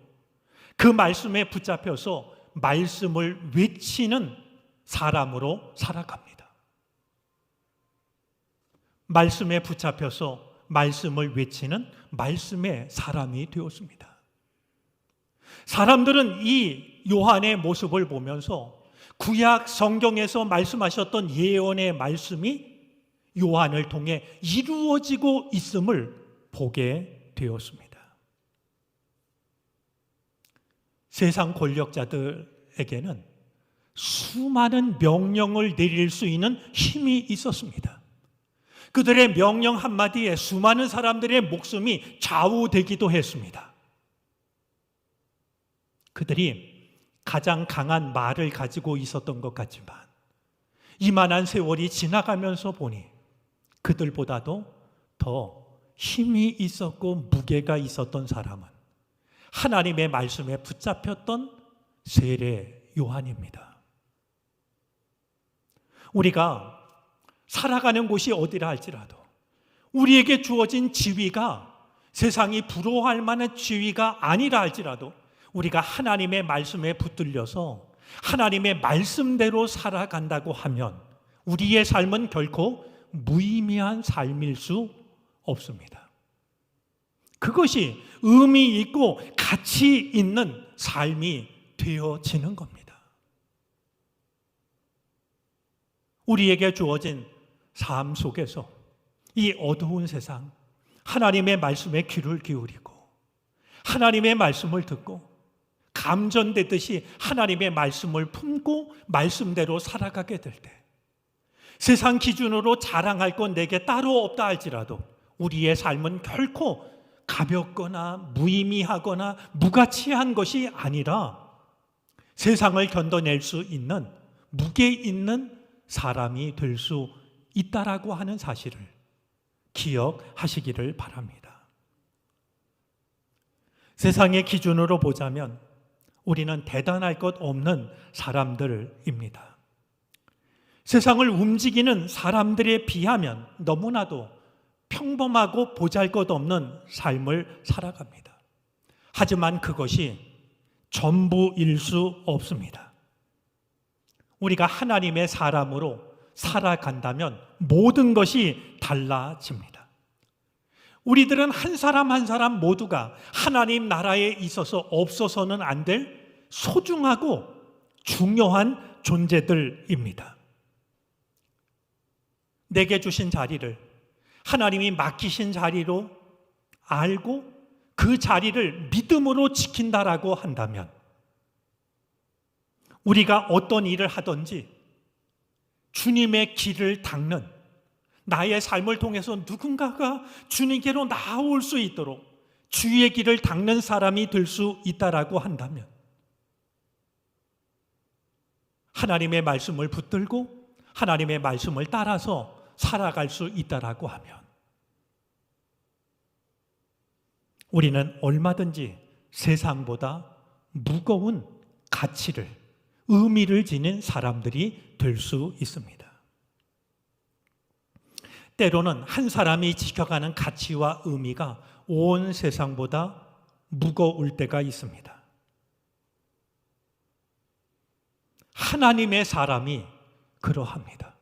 그 말씀에 붙잡혀서 말씀을 외치는 사람으로 살아갑니다. 말씀에 붙잡혀서 말씀을 외치는 말씀의 사람이 되었습니다. 사람들은 이 요한의 모습을 보면서 구약 성경에서 말씀하셨던 예언의 말씀이 요한을 통해 이루어지고 있음을 보게 되었습니다. 세상 권력자들에게는 수많은 명령을 내릴 수 있는 힘이 있었습니다. 그들의 명령 한마디에 수많은 사람들의 목숨이 좌우되기도 했습니다. 그들이 가장 강한 말을 가지고 있었던 것 같지만 이만한 세월이 지나가면서 보니 그들보다도 더 힘이 있었고 무게가 있었던 사람은 하나님의 말씀에 붙잡혔던 세례 요한입니다. 우리가 살아가는 곳이 어디라 할지라도 우리에게 주어진 지위가 세상이 부러워할 만한 지위가 아니라 할지라도 우리가 하나님의 말씀에 붙들려서 하나님의 말씀대로 살아간다고 하면 우리의 삶은 결코 무의미한 삶일 수 없습니다. 그것이 의미 있고 가치 있는 삶이 되어지는 겁니다. 우리에게 주어진 삶 속에서 이 어두운 세상, 하나님의 말씀에 귀를 기울이고 하나님의 말씀을 듣고 감전되듯이 하나님의 말씀을 품고 말씀대로 살아가게 될 때 세상 기준으로 자랑할 건 내게 따로 없다 할지라도 우리의 삶은 결코 가볍거나 무의미하거나 무가치한 것이 아니라 세상을 견뎌낼 수 있는 무게 있는 사람이 될 수 있다라고 하는 사실을 기억하시기를 바랍니다. 세상의 기준으로 보자면 우리는 대단할 것 없는 사람들입니다. 세상을 움직이는 사람들에 비하면 너무나도 평범하고 보잘것없는 삶을 살아갑니다. 하지만 그것이 전부일 수 없습니다. 우리가 하나님의 사람으로 살아간다면 모든 것이 달라집니다. 우리들은 한 사람 한 사람 모두가 하나님 나라에 있어서 없어서는 안 될 소중하고 중요한 존재들입니다. 내게 주신 자리를 하나님이 맡기신 자리로 알고 그 자리를 믿음으로 지킨다라고 한다면 우리가 어떤 일을 하든지 주님의 길을 닦는 나의 삶을 통해서 누군가가 주님께로 나올 수 있도록 주의 길을 닦는 사람이 될 수 있다라고 한다면 하나님의 말씀을 붙들고 하나님의 말씀을 따라서 살아갈 수 있다라고 하면 우리는 얼마든지 세상보다 무거운 가치를, 의미를 지닌 사람들이 될 수 있습니다. 때로는 한 사람이 지켜가는 가치와 의미가 온 세상보다 무거울 때가 있습니다. 하나님의 사람이 그러합니다.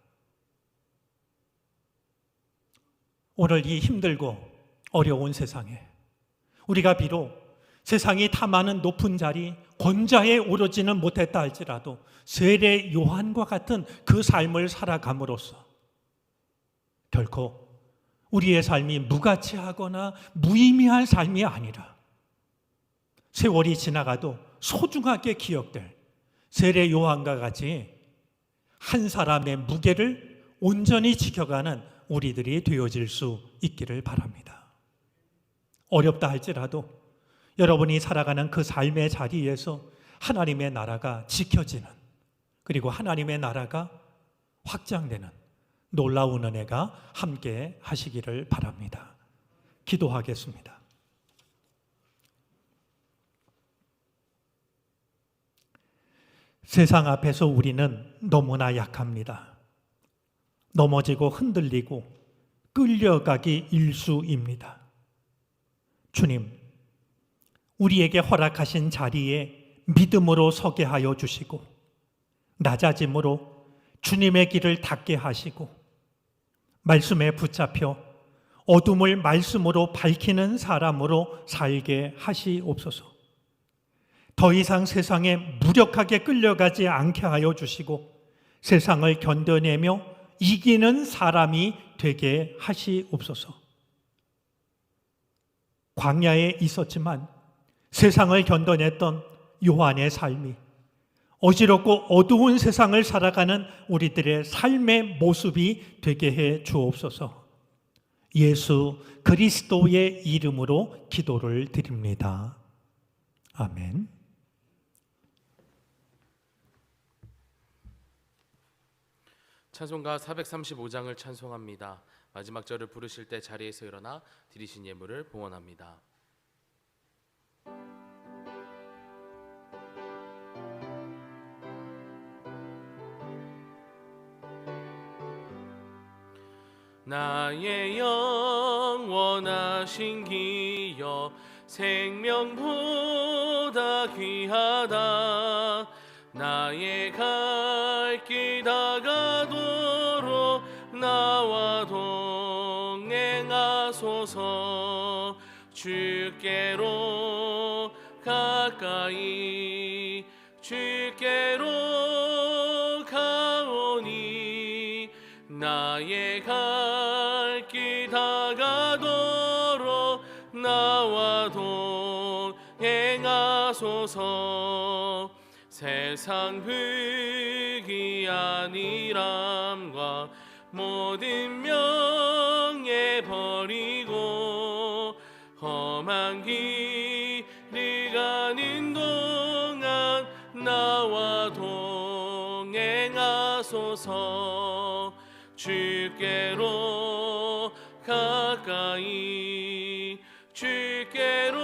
오늘 이 힘들고 어려운 세상에 우리가 비록 세상이 탐하는 높은 자리, 권좌에 오르지는 못했다 할지라도 세례 요한과 같은 그 삶을 살아감으로써 결코 우리의 삶이 무가치하거나 무의미한 삶이 아니라 세월이 지나가도 소중하게 기억될 세례 요한과 같이 한 사람의 무게를 온전히 지켜가는 우리들이 되어질 수 있기를 바랍니다. 어렵다 할지라도 여러분이 살아가는 그 삶의 자리에서 하나님의 나라가 지켜지는, 그리고 하나님의 나라가 확장되는 놀라운 은혜가 함께 하시기를 바랍니다. 기도하겠습니다. 세상 앞에서 우리는 너무나 약합니다. 넘어지고 흔들리고 끌려가기 일쑤입니다. 주님, 우리에게 허락하신 자리에 믿음으로 서게 하여 주시고 낮아짐으로 주님의 길을 닦게 하시고 말씀에 붙잡혀 어둠을 말씀으로 밝히는 사람으로 살게 하시옵소서. 더 이상 세상에 무력하게 끌려가지 않게 하여 주시고 세상을 견뎌내며 이기는 사람이 되게 하시옵소서. 광야에 있었지만 세상을 견뎌냈던 요한의 삶이 어지럽고 어두운 세상을 살아가는 우리들의 삶의 모습이 되게 해 주옵소서. 예수 그리스도의 이름으로 기도를 드립니다. 아멘. 찬송가 435장을 찬송합니다. 마지막 절을 부르실 때 자리에서 일어나 드리신 예물을 봉헌합니다. 나의 영원하신 기여 생명보다 귀하다. 나의 갈 길 다가도록 나와 동행하소서. 주께로 가까이 주께로 가오니 나의 갈 길 다가도록 나와 동행하소서. 세상 불귀한 일함과 모든 명예 버리고 험한 길을 가는 동안 나와 동행하소서. 주께로 가까이 주께로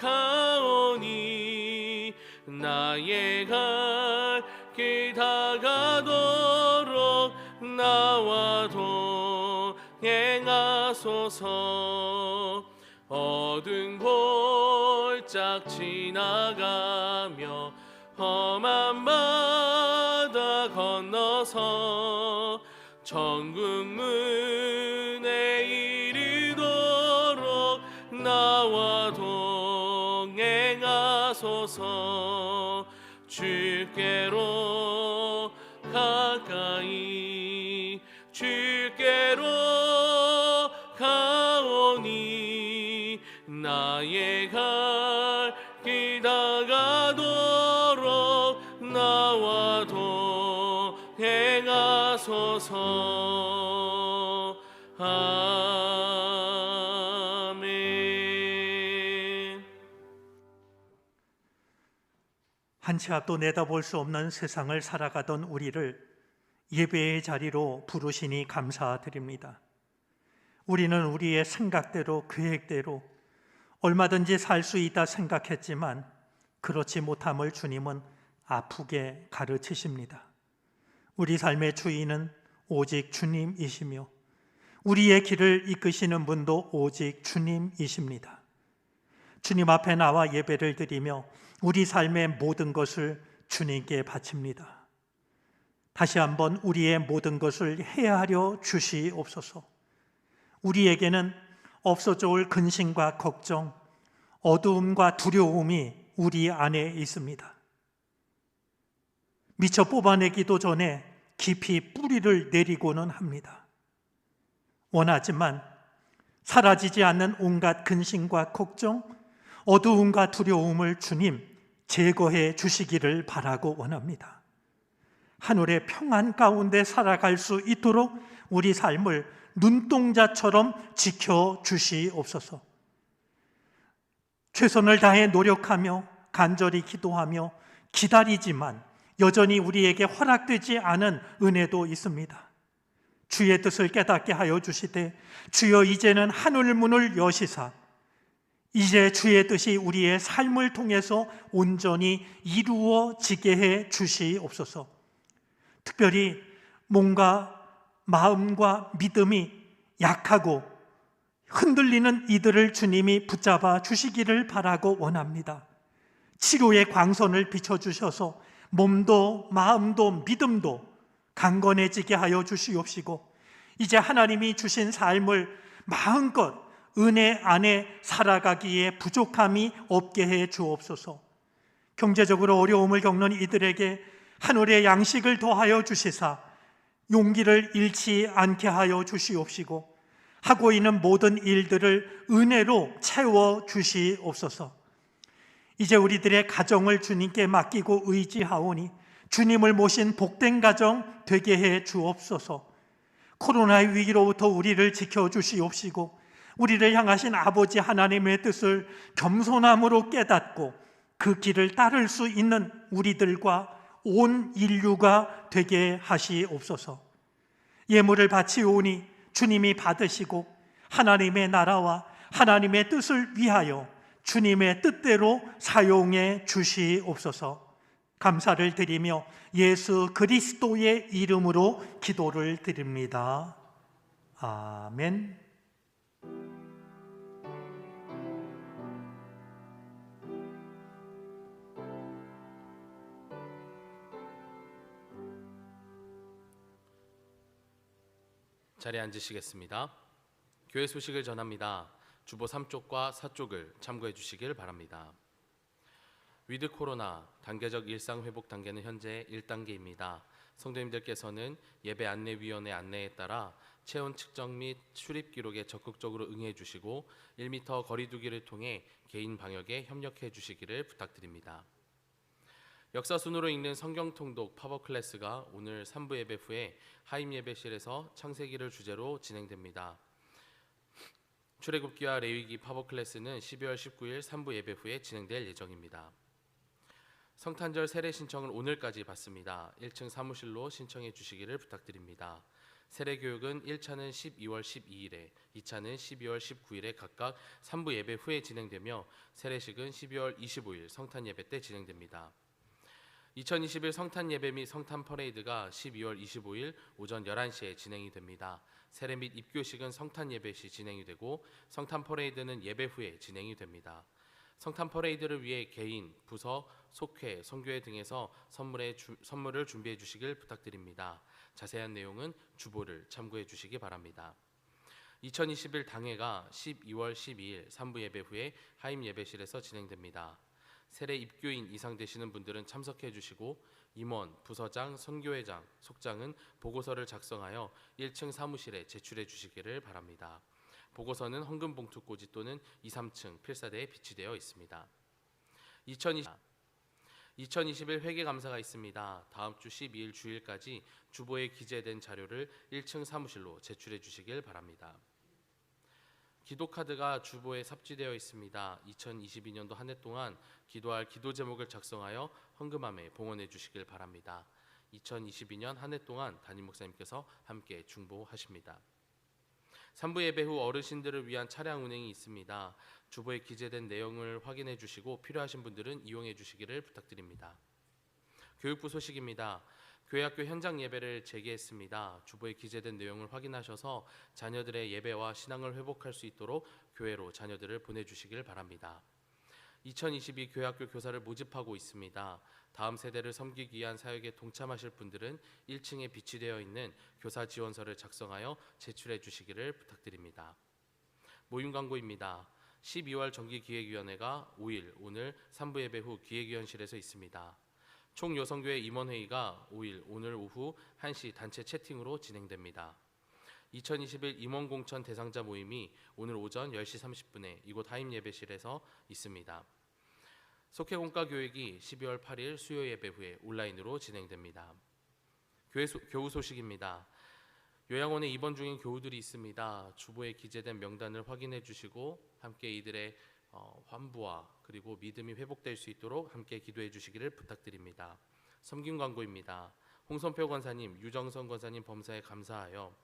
가오니 나의 갈 길 다가도록 나와 동행하소서. 어두운 골짝 지나가며 험한 바다 건너서 천국 문에 이르도록 나와 동행하소서. 주께로 가까이 주께로 가오니 나의 갈 길 다가도록 나와 동행하소서. 아멘. 한 치 앞도 내다볼 수 없는 세상을 살아가던 우리를 예배의 자리로 부르시니 감사드립니다. 우리는 우리의 생각대로 계획대로 얼마든지 살 수 있다 생각했지만 그렇지 못함을 주님은 아프게 가르치십니다. 우리 삶의 주인은 오직 주님이시며 우리의 길을 이끄시는 분도 오직 주님이십니다. 주님 앞에 나와 예배를 드리며 우리 삶의 모든 것을 주님께 바칩니다. 다시 한번 우리의 모든 것을 헤아려 주시옵소서. 우리에게는 없어져 올 근심과 걱정, 어두움과 두려움이 우리 안에 있습니다. 미처 뽑아내기도 전에 깊이 뿌리를 내리고는 합니다. 원하지만 사라지지 않는 온갖 근심과 걱정, 어두움과 두려움을 주님 제거해 주시기를 바라고 원합니다. 하늘의 평안 가운데 살아갈 수 있도록 우리 삶을 눈동자처럼 지켜 주시옵소서. 최선을 다해 노력하며 간절히 기도하며 기다리지만 여전히 우리에게 허락되지 않은 은혜도 있습니다. 주의 뜻을 깨닫게 하여 주시되 주여 이제는 하늘 문을 여시사 이제 주의 뜻이 우리의 삶을 통해서 온전히 이루어지게 해 주시옵소서. 특별히 몸과 마음과 믿음이 약하고 흔들리는 이들을 주님이 붙잡아 주시기를 바라고 원합니다. 치료의 광선을 비춰주셔서 몸도 마음도 믿음도 강건해지게 하여 주시옵시고 이제 하나님이 주신 삶을 마음껏 은혜 안에 살아가기에 부족함이 없게 해 주옵소서. 경제적으로 어려움을 겪는 이들에게 하늘의 양식을 더하여 주시사 용기를 잃지 않게 하여 주시옵시고 하고 있는 모든 일들을 은혜로 채워 주시옵소서. 이제 우리들의 가정을 주님께 맡기고 의지하오니 주님을 모신 복된 가정 되게 해 주옵소서. 코로나의 위기로부터 우리를 지켜주시옵시고 우리를 향하신 아버지 하나님의 뜻을 겸손함으로 깨닫고 그 길을 따를 수 있는 우리들과 온 인류가 되게 하시옵소서. 예물을 바치오니 주님이 받으시고 하나님의 나라와 하나님의 뜻을 위하여 주님의 뜻대로 사용해 주시옵소서. 감사를 드리며 예수 그리스도의 이름으로 기도를 드립니다. 아멘. 자리에 앉으시겠습니다. 교회 소식을 전합니다. 주보 3쪽과 4쪽을 참고해 주시길 바랍니다. 위드 코로나 단계적 일상 회복 단계는 현재 1단계입니다. 성도님들께서는 예배 안내위원회 안내에 따라 체온 측정 및 출입 기록에 적극적으로 응해 주시고 1m 거리 두기를 통해 개인 방역에 협력해 주시기를 부탁드립니다. 역사 순으로 읽는 성경 통독 팝업 클래스가 오늘 3부 예배 후에 하임 예배실에서 창세기를 주제로 진행됩니다. 출애굽기와 레위기 팝업 클래스는 12월 19일 3부 예배 후에 진행될 예정입니다. 성탄절 세례 신청은 오늘까지 받습니다. 1층 사무실로 신청해 주시기를 부탁드립니다. 세례 교육은 1차는 12월 12일에, 2차는 12월 19일에 각각 3부 예배 후에 진행되며 세례식은 12월 25일 성탄 예배 때 진행됩니다. 2021 성탄 예배 및 성탄 퍼레이드가 12월 25일 오전 11시에 진행이 됩니다. 세례 및 입교식은 성탄 예배 시 진행이 되고 성탄 퍼레이드는 예배 후에 진행이 됩니다. 성탄 퍼레이드를 위해 개인, 부서, 속회, 선교회 등에서 선물을 준비해 주시길 부탁드립니다. 자세한 내용은 주보를 참고해 주시기 바랍니다. 2021 당회가 12월 12일 3부 예배 후에 하임 예배실에서 진행됩니다. 세례 입교인 이상 되시는 분들은 참석해 주시고 임원, 부서장, 선교회장, 속장은 보고서를 작성하여 1층 사무실에 제출해 주시기를 바랍니다. 보고서는 헌금 봉투 꽂이 또는 2, 3층 필사대에 비치되어 있습니다. 2021 회계 감사가 있습니다. 다음 주 12일 주일까지 주보에 기재된 자료를 1층 사무실로 제출해 주시길 바랍니다. 기도카드가 주보에 삽지되어 있습니다. 2022년도 한 해 동안 기도할 기도 제목을 작성하여 헌금함에 봉헌해 주시길 바랍니다. 2022년 한 해 동안 담임 목사님께서 함께 중보하십니다. 3부 예배 후 어르신들을 위한 차량 운행이 있습니다. 주보에 기재된 내용을 확인해 주시고 필요하신 분들은 이용해 주시기를 부탁드립니다. 교육부 소식입니다. 교회학교 현장 예배를 재개했습니다. 주보에 기재된 내용을 확인하셔서 자녀들의 예배와 신앙을 회복할 수 있도록 교회로 자녀들을 보내주시길 바랍니다. 2022 교회학교 교사를 모집하고 있습니다. 다음 세대를 섬기기 위한 사역에 동참하실 분들은 1층에 비치되어 있는 교사 지원서를 작성하여 제출해 주시기를 부탁드립니다. 모임 광고입니다. 12월 정기기획위원회가 5일 오늘 3부 예배 후 기획위원실에서 있습니다. 총여성교회 임원회의가 5일 오늘 오후 1시 단체 채팅으로 진행됩니다. 2021 임원공천 대상자 모임이 오늘 오전 10시 30분에 이곳 하임 예배실에서 있습니다. 속회공과 교육이 12월 8일 수요 예배 후에 온라인으로 진행됩니다. 교우 소식입니다. 요양원에 입원 중인 교우들이 있습니다. 주보에 기재된 명단을 확인해 주시고 함께 이들의 환부와 그리고 믿음이 회복될 수 있도록 함께 기도해 주시기를 부탁드립니다. 섬김 광고입니다. 홍선표 권사님, 유정선 권사님 범사에 감사하여,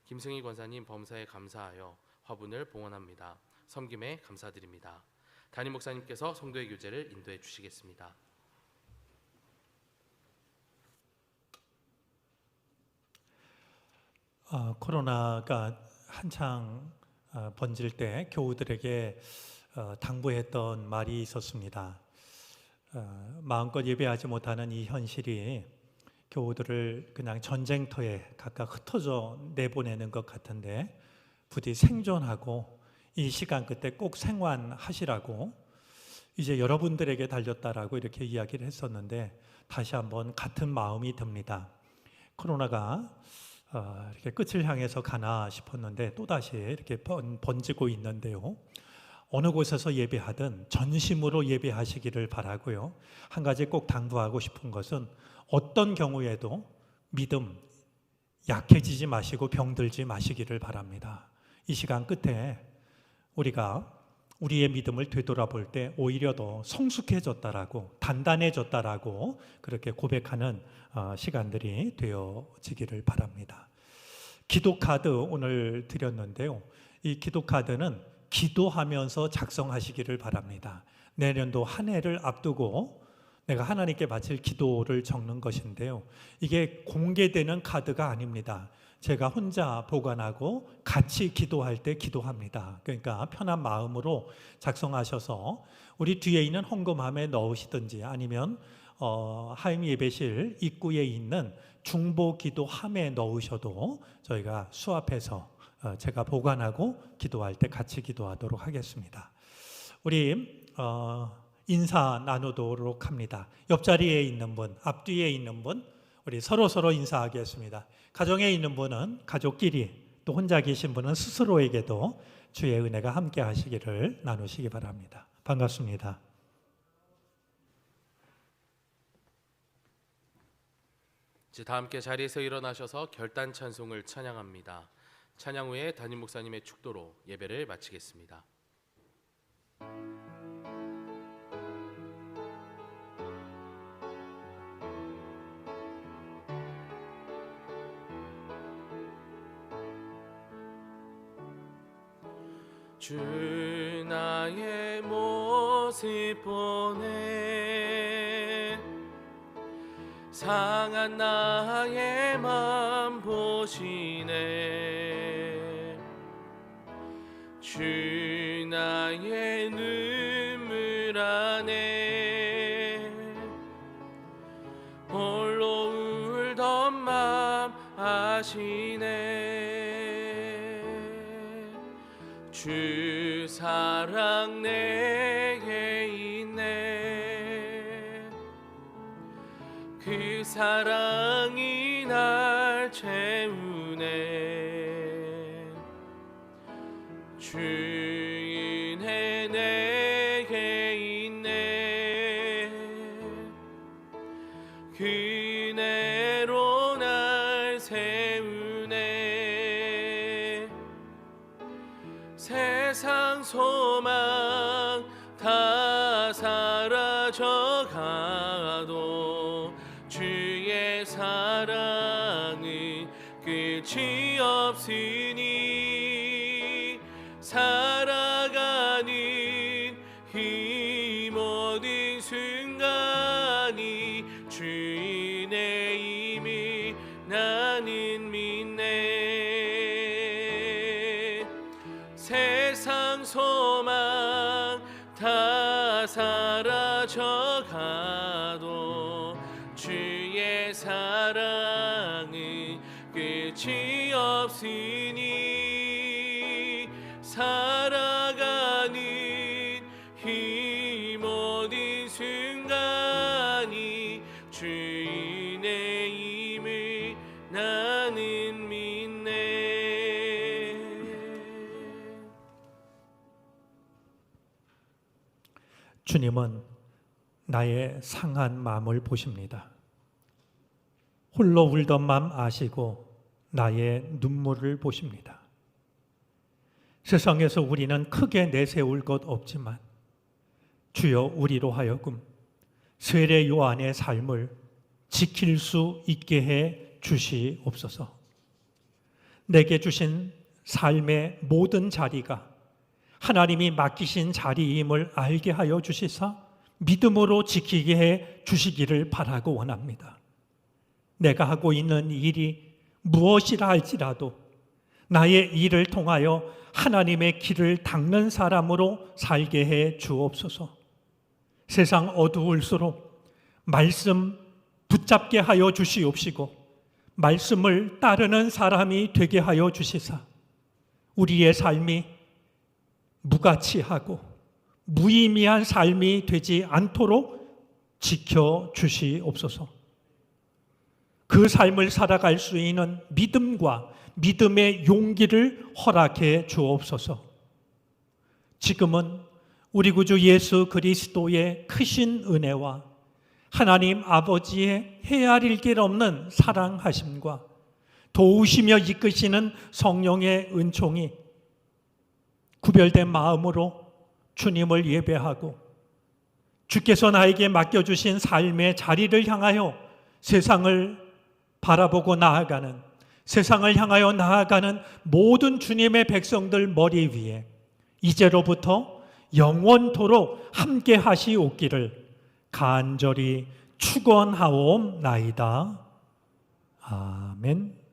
김승희 권사님 범사에 감사하여 화분을 봉헌합니다. 섬김에 감사드립니다. 담임 목사님께서 성도의 교제를 인도해 주시겠습니다. 코로나가 한창 번질 때 교우들에게 당부했던 말이 있었습니다. 마음껏 예배하지 못하는 이 현실이 교우들을 그냥 전쟁터에 각각 흩어져 내보내는 것 같은데 부디 생존하고 이 시간 끝에 꼭 생還하시라고 이제 여러분들에게 달렸다라고 이렇게 이야기를 했었는데 다시 한번 같은 마음이 듭니다. 코로나가 이렇게 끝을 향해서 가나 싶었는데 또다시 이렇게 번지고 있는데요. 어느 곳에서 예배하든 전심으로 예배하시기를 바라고요. 한 가지 꼭 당부하고 싶은 것은 어떤 경우에도 믿음 약해지지 마시고 병들지 마시기를 바랍니다. 이 시간 끝에 우리가 우리의 믿음을 되돌아볼 때 오히려 더 성숙해졌다라고 단단해졌다라고 그렇게 고백하는 시간들이 되어지기를 바랍니다. 기도 카드 오늘 드렸는데요. 이 기도 카드는 기도하면서 작성하시기를 바랍니다. 내년도 한 해를 앞두고 내가 하나님께 바칠 기도를 적는 것인데요. 이게 공개되는 카드가 아닙니다. 제가 혼자 보관하고 같이 기도할 때 기도합니다. 그러니까 편한 마음으로 작성하셔서 우리 뒤에 있는 헌금함에 넣으시든지 아니면 하임 예배실 입구에 있는 중보 기도함에 넣으셔도 저희가 수합해서 제가 보관하고 기도할 때 같이 기도하도록 하겠습니다. 우리 인사 나누도록 합니다. 옆자리에 있는 분, 앞뒤에 있는 분, 우리 서로 인사하겠습니다. 가정에 있는 분은 가족끼리, 또 혼자 계신 분은 스스로에게도 주의 은혜가 함께 하시기를 나누시기 바랍니다. 반갑습니다. 이제 다 함께 자리에서 일어나셔서 결단 찬송을 찬양합니다. 찬양 후에 담임 목사님의 축도로 예배를 마치겠습니다. 주 나의 모습 보네 상한 나의 맘 보시네 주 나의 눈물 안에 홀로 울던 맘 아시네 주 사랑 내게 있네 그 사랑이 날 채우네 주 은혜 내게 있네 그 은혜로 날 세우네 세상 소망 다 사라져가도 주의 사랑은 끝이 없으니 살아가는 모든 순간이 주인의 힘을 나는 믿네. 세상 소망 다 사라져가도 주의 사랑은 끝이 없으니 살아가는 이 모든 순간이 주인의 힘을 나는 믿네. 주님은 나의 상한 마음을 보십니다. 홀로 울던 마음 아시고 나의 눈물을 보십니다. 세상에서 우리는 크게 내세울 것 없지만 주여 우리로 하여금 세례 요한의 삶을 지킬 수 있게 해 주시옵소서. 내게 주신 삶의 모든 자리가 하나님이 맡기신 자리임을 알게 하여 주시사 믿음으로 지키게 해 주시기를 바라고 원합니다. 내가 하고 있는 일이 무엇이라 할지라도 나의 일을 통하여 하나님의 길을 닦는 사람으로 살게 해 주옵소서. 세상 어두울수록 말씀 붙잡게 하여 주시옵시고 말씀을 따르는 사람이 되게 하여 주시사 우리의 삶이 무가치하고 무의미한 삶이 되지 않도록 지켜 주시옵소서. 그 삶을 살아갈 수 있는 믿음과 믿음의 용기를 허락해 주옵소서. 지금은 우리 구주 예수 그리스도의 크신 은혜와 하나님 아버지의 헤아릴 길 없는 사랑하심과 도우시며 이끄시는 성령의 은총이 구별된 마음으로 주님을 예배하고 주께서 나에게 맡겨주신 삶의 자리를 향하여 세상을 바라보고 나아가는, 세상을 향하여 나아가는 모든 주님의 백성들 머리 위에 이제로부터 영원토록 함께 하시옵기를 간절히 축원하옵나이다. 아멘.